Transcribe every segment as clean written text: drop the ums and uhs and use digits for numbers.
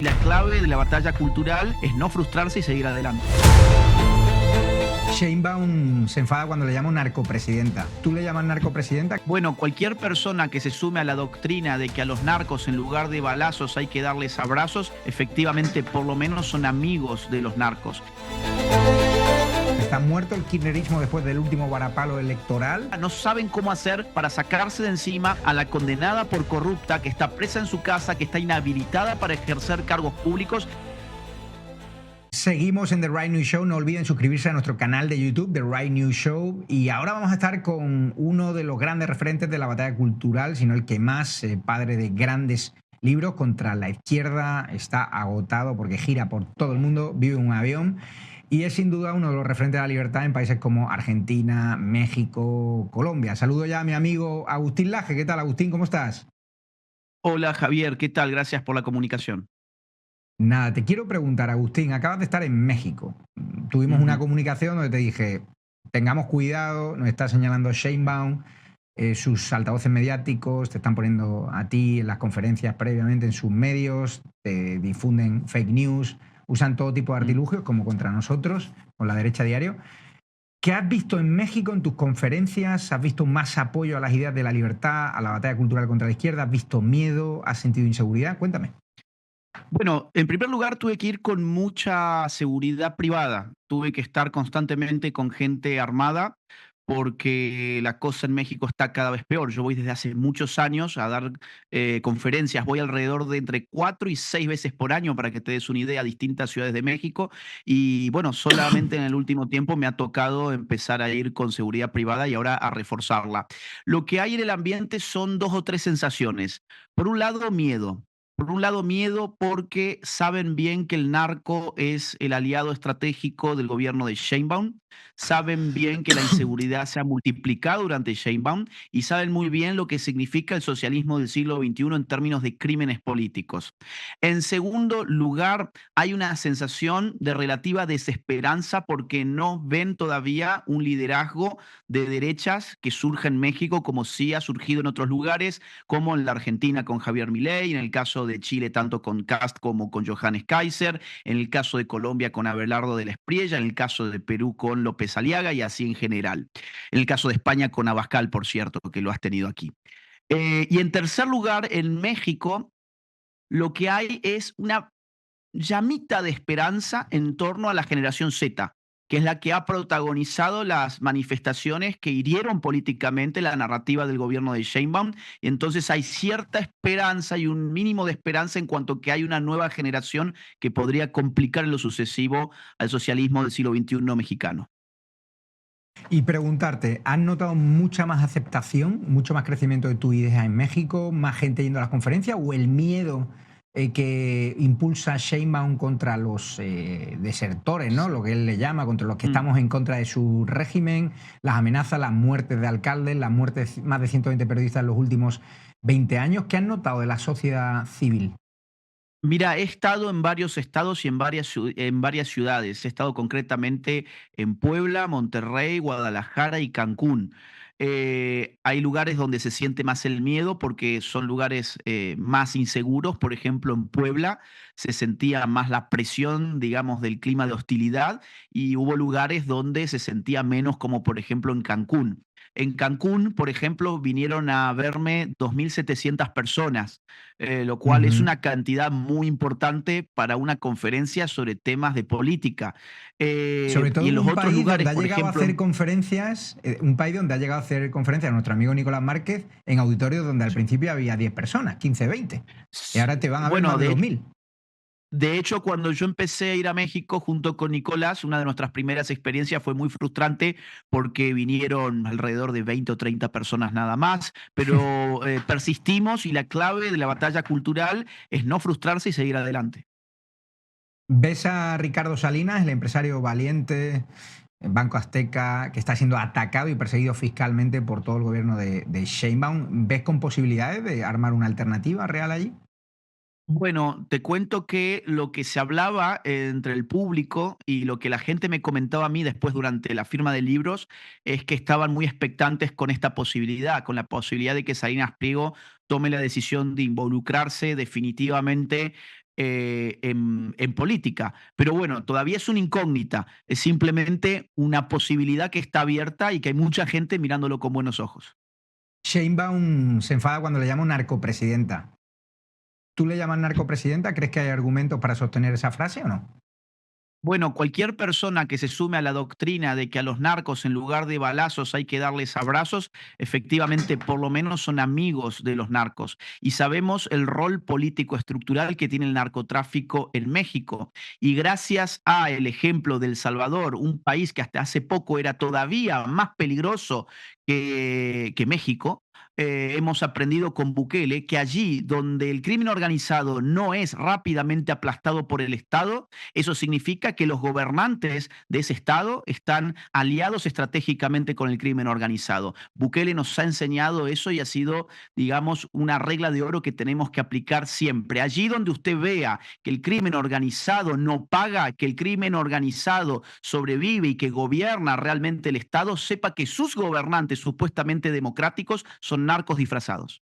La clave de la batalla cultural es no frustrarse y seguir adelante. Sheinbaum se enfada cuando le llaman narcopresidenta. ¿Tú le llamas narcopresidenta? Bueno, cualquier persona que se sume a la doctrina de que a los narcos en lugar de balazos hay que darles abrazos, efectivamente por lo menos son amigos de los narcos. ¿Está muerto el kirchnerismo después del último varapalo electoral? No saben cómo hacer para sacarse de encima a la condenada por corrupta que está presa en su casa, que está inhabilitada para ejercer cargos públicos. Seguimos en The Right News Show. No olviden suscribirse a nuestro canal de YouTube, The Right News Show. Y ahora vamos a estar con uno de los grandes referentes de la batalla cultural, sino el que más, padre de grandes libros contra la izquierda, está agotado porque gira por todo el mundo, vive en un avión. Y es sin duda uno de los referentes de la libertad en países como Argentina, México, Colombia. Saludo ya a mi amigo Agustín Laje. ¿Qué tal, Agustín? ¿Cómo estás? Hola Javier, ¿qué tal? Gracias por la comunicación. Nada, te quiero preguntar, Agustín, acabas de estar en México. Tuvimos una comunicación donde te dije, tengamos cuidado, nos está señalando Sheinbaum, sus altavoces mediáticos te están poniendo a ti en las conferencias previamente en sus medios, te difunden fake news, usan todo tipo de artilugios como contra nosotros, con la derecha a diario. ¿Qué has visto en México en tus conferencias? ¿Has visto más apoyo a las ideas de la libertad, a la batalla cultural contra la izquierda? ¿Has visto miedo? ¿Has sentido inseguridad? Cuéntame. Bueno, en primer lugar tuve que ir con mucha seguridad privada. Tuve que estar constantemente con gente armada porque la cosa en México está cada vez peor. Yo voy desde hace muchos años a dar conferencias, voy alrededor de entre 4 y 6 veces por año, para que te des una idea, a distintas ciudades de México. Y bueno, solamente en el último tiempo me ha tocado empezar a ir con seguridad privada y ahora a reforzarla. Lo que hay en el ambiente son dos o tres sensaciones. Por un lado, miedo. Por un lado, miedo porque saben bien que el narco es el aliado estratégico del gobierno de Sheinbaum, saben bien que la inseguridad se ha multiplicado durante Sheinbaum y saben muy bien lo que significa el socialismo del siglo XXI en términos de crímenes políticos. En segundo lugar, hay una sensación de relativa desesperanza porque no ven todavía un liderazgo de derechas que surge en México como sí ha surgido en otros lugares, como en la Argentina con Javier Milei, en el caso de Chile tanto con Kast como con Johannes Kaiser, en el caso de Colombia con Abelardo de la Espriella, en el caso de Perú con López Aliaga y así en general. En el caso de España con Abascal, por cierto, que lo has tenido aquí. Y en tercer lugar, en México, lo que hay es una llamita de esperanza en torno a la generación Z, que es la que ha protagonizado las manifestaciones que hirieron políticamente la narrativa del gobierno de Sheinbaum. Y entonces hay cierta esperanza y un mínimo de esperanza en cuanto que hay una nueva generación que podría complicar en lo sucesivo al socialismo del siglo XXI mexicano. Y preguntarte, ¿has notado mucha más aceptación, mucho más crecimiento de tu idea en México, más gente yendo a las conferencias o el miedo que impulsa Sheinbaum contra los desertores, ¿no? Lo que él le llama, contra los que Mm. estamos en contra de su régimen, las amenazas, las muertes de alcaldes, las muertes de más de 120 periodistas en los últimos 20 años? ¿Qué has notado de la sociedad civil? Mira, he estado en varios estados y en varias ciudades. He estado concretamente en Puebla, Monterrey, Guadalajara y Cancún. Hay lugares donde se siente más el miedo porque son lugares más inseguros. Por ejemplo, en Puebla se sentía más la presión, digamos, del clima de hostilidad y hubo lugares donde se sentía menos, como por ejemplo en Cancún. En Cancún, por ejemplo, vinieron a verme 2.700 personas, lo cual es Ujú. una cantidad muy importante para una conferencia sobre temas de política. Sobre todo Y en en los un otros país donde lugares, ha por llegado a ejemplo, hacer conferencias, un país donde ha llegado a hacer conferencias nuestro amigo Nicolás Márquez en auditorios donde al principio había 10 personas, 15, 20. Y ahora te van a ver más bueno, de 2.000. de hecho, cuando yo empecé a ir a México junto con Nicolás, una de nuestras primeras experiencias fue muy frustrante porque vinieron alrededor de 20 o 30 personas nada más, pero persistimos y la clave de la batalla cultural es no frustrarse y seguir adelante. ¿Ves a Ricardo Salinas, el empresario valiente, Banco Azteca, que está siendo atacado y perseguido fiscalmente por todo el gobierno de Sheinbaum? ¿Ves con posibilidades de armar una alternativa real allí? Bueno, te cuento que lo que se hablaba entre el público y lo que la gente me comentaba a mí después durante la firma de libros es que estaban muy expectantes con esta posibilidad, con la posibilidad de que Salinas Pliego tome la decisión de involucrarse definitivamente en política. Pero bueno, todavía es una incógnita, es simplemente una posibilidad que está abierta y que hay mucha gente mirándolo con buenos ojos. Sheinbaum se enfada cuando le llaman narcopresidenta. ¿Tú le llamas narcopresidenta? ¿Crees que hay argumentos para sostener esa frase o no? Bueno, cualquier persona que se sume a la doctrina de que a los narcos en lugar de balazos hay que darles abrazos, efectivamente por lo menos son amigos de los narcos. Y sabemos el rol político estructural que tiene el narcotráfico en México. Y gracias a el ejemplo de El Salvador, un país que hasta hace poco era todavía más peligroso que México, hemos aprendido con Bukele que allí donde el crimen organizado no es rápidamente aplastado por el Estado, eso significa que los gobernantes de ese Estado están aliados estratégicamente con el crimen organizado. Bukele nos ha enseñado eso y ha sido, digamos, una regla de oro que tenemos que aplicar siempre. Allí donde usted vea que el crimen organizado no paga, que el crimen organizado sobrevive y que gobierna realmente el Estado, sepa que sus gobernantes supuestamente democráticos son narcos disfrazados.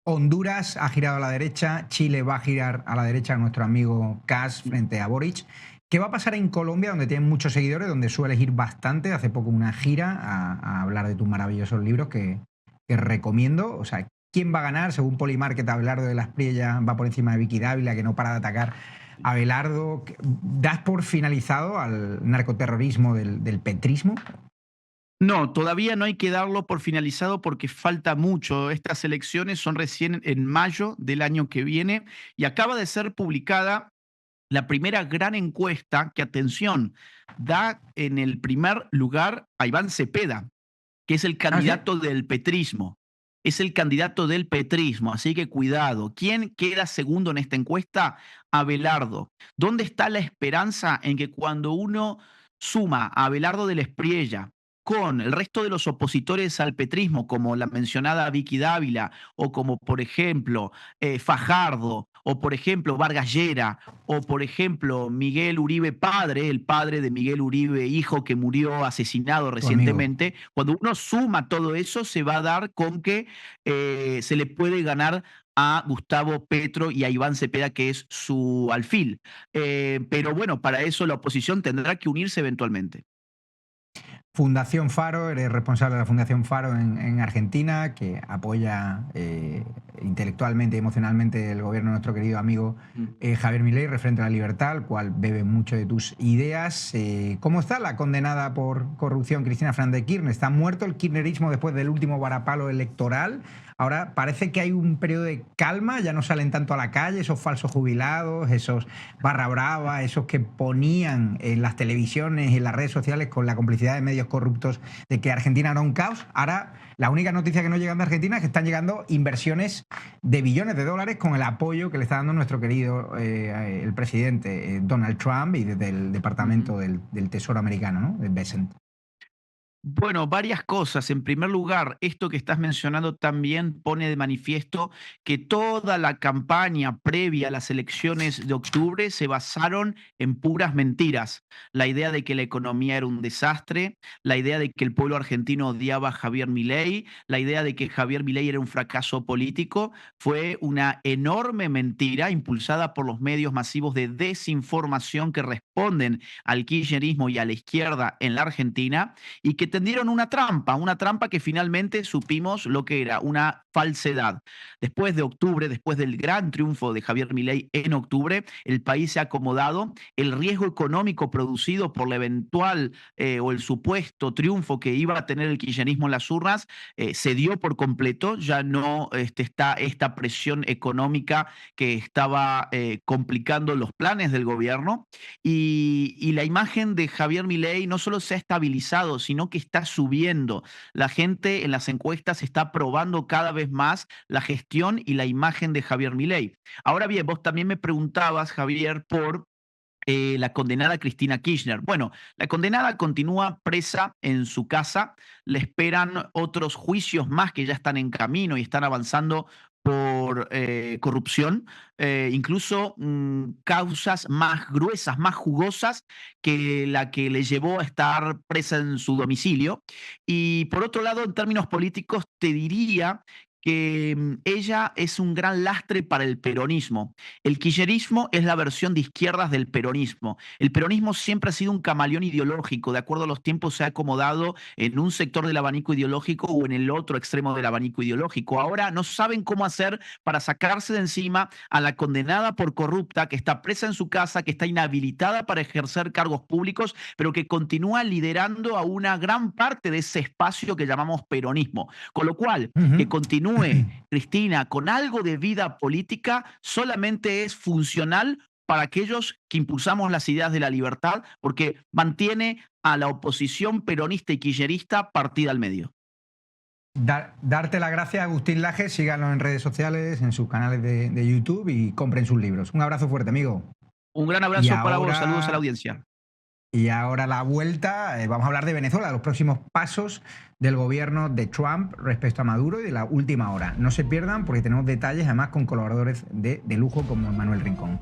Honduras ha girado a la derecha, Chile va a girar a la derecha, nuestro amigo Kass frente a Boric. ¿Qué va a pasar en Colombia, donde tienen muchos seguidores, donde sueles ir bastante? Hace poco una gira a hablar de tus maravillosos libros que recomiendo. O sea, ¿quién va a ganar? Según Polymarket, Abelardo de las Priellas va por encima de Vicky Dávila, que no para de atacar a Abelardo. ¿Das por finalizado al narcoterrorismo del petrismo? No, todavía no hay que darlo por finalizado porque falta mucho. Estas elecciones son recién en mayo del año que viene y acaba de ser publicada la primera gran encuesta que, atención, da en el primer lugar a Iván Cepeda, que es el Ah, sí. candidato del petrismo. Es el candidato del petrismo, así que cuidado. ¿Quién queda segundo en esta encuesta? Abelardo. ¿Dónde está la esperanza en que cuando uno suma a Abelardo de la Espriella con el resto de los opositores al petrismo, como la mencionada Vicky Dávila, o como por ejemplo Fajardo, o por ejemplo Vargas Llera, o por ejemplo Miguel Uribe padre, el padre de Miguel Uribe hijo que murió asesinado Tu amigo. recientemente, cuando uno suma todo eso se va a dar con que se le puede ganar a Gustavo Petro y a Iván Cepeda, que es su alfil. Pero bueno, para eso la oposición tendrá que unirse eventualmente. Fundación Faro, eres responsable de la Fundación Faro en Argentina, que apoya intelectualmente y emocionalmente el gobierno de nuestro querido amigo Javier Milei, referente a la libertad, al cual bebe mucho de tus ideas. ¿Cómo está la condenada por corrupción Cristina Fernández de Kirchner? ¿Está muerto el kirchnerismo después del último varapalo electoral? Ahora parece que hay un periodo de calma, ya no salen tanto a la calle esos falsos jubilados, esos barra brava, esos que ponían en las televisiones y en las redes sociales con la complicidad de medios corruptos de que Argentina era un caos. Ahora la única noticia que no llegan de Argentina es que están llegando inversiones de billones de dólares con el apoyo que le está dando nuestro querido el presidente Donald Trump y desde el Departamento del Tesoro americano, ¿no? De Bessent. Bueno, varias cosas. En primer lugar, esto que estás mencionando también pone de manifiesto que toda la campaña previa a las elecciones de octubre se basaron en puras mentiras. La idea de que la economía era un desastre, la idea de que el pueblo argentino odiaba a Javier Milei, la idea de que Javier Milei era un fracaso político, fue una enorme mentira impulsada por los medios masivos de desinformación que responden al kirchnerismo y a la izquierda en la Argentina y que tendieron una trampa que finalmente supimos lo que era, una falsedad. Después de octubre, después del gran triunfo de Javier Milei en octubre, el país se ha acomodado, el riesgo económico producido por la eventual o el supuesto triunfo que iba a tener el kirchnerismo en las urnas se dio por completo, ya no está esta presión económica que estaba complicando los planes del gobierno y la imagen de Javier Milei no solo se ha estabilizado, sino que está subiendo. La gente en las encuestas está probando cada vez más la gestión y la imagen de Javier Milei. Ahora bien, vos también me preguntabas, Javier, por la condenada Cristina Kirchner. Bueno, la condenada continúa presa en su casa, le esperan otros juicios más que ya están en camino y están avanzando por corrupción, incluso causas más gruesas, más jugosas que la que le llevó a estar presa en su domicilio. Y por otro lado, en términos políticos, te diría que ella es un gran lastre para el peronismo. El kirchnerismo es la versión de izquierdas del peronismo. El peronismo siempre ha sido un camaleón ideológico, de acuerdo a los tiempos se ha acomodado en un sector del abanico ideológico o en el otro extremo del abanico ideológico. Ahora no saben cómo hacer para sacarse de encima a la condenada por corrupta que está presa en su casa, que está inhabilitada para ejercer cargos públicos, pero que continúa liderando a una gran parte de ese espacio que llamamos peronismo. Con lo cual, que continúe Cristina con algo de vida política solamente es funcional para aquellos que impulsamos las ideas de la libertad, porque mantiene a la oposición peronista y kirchnerista partida al medio. Darte las gracias, Agustín Laje. Síganlo en redes sociales, en sus canales de YouTube y compren sus libros. Un abrazo fuerte, amigo. Un gran abrazo para vos. Saludos a la audiencia. Y ahora la vuelta, vamos a hablar de Venezuela, los próximos pasos del gobierno de Trump respecto a Maduro y de la última hora. No se pierdan porque tenemos detalles además con colaboradores de lujo como Manuel Rincón.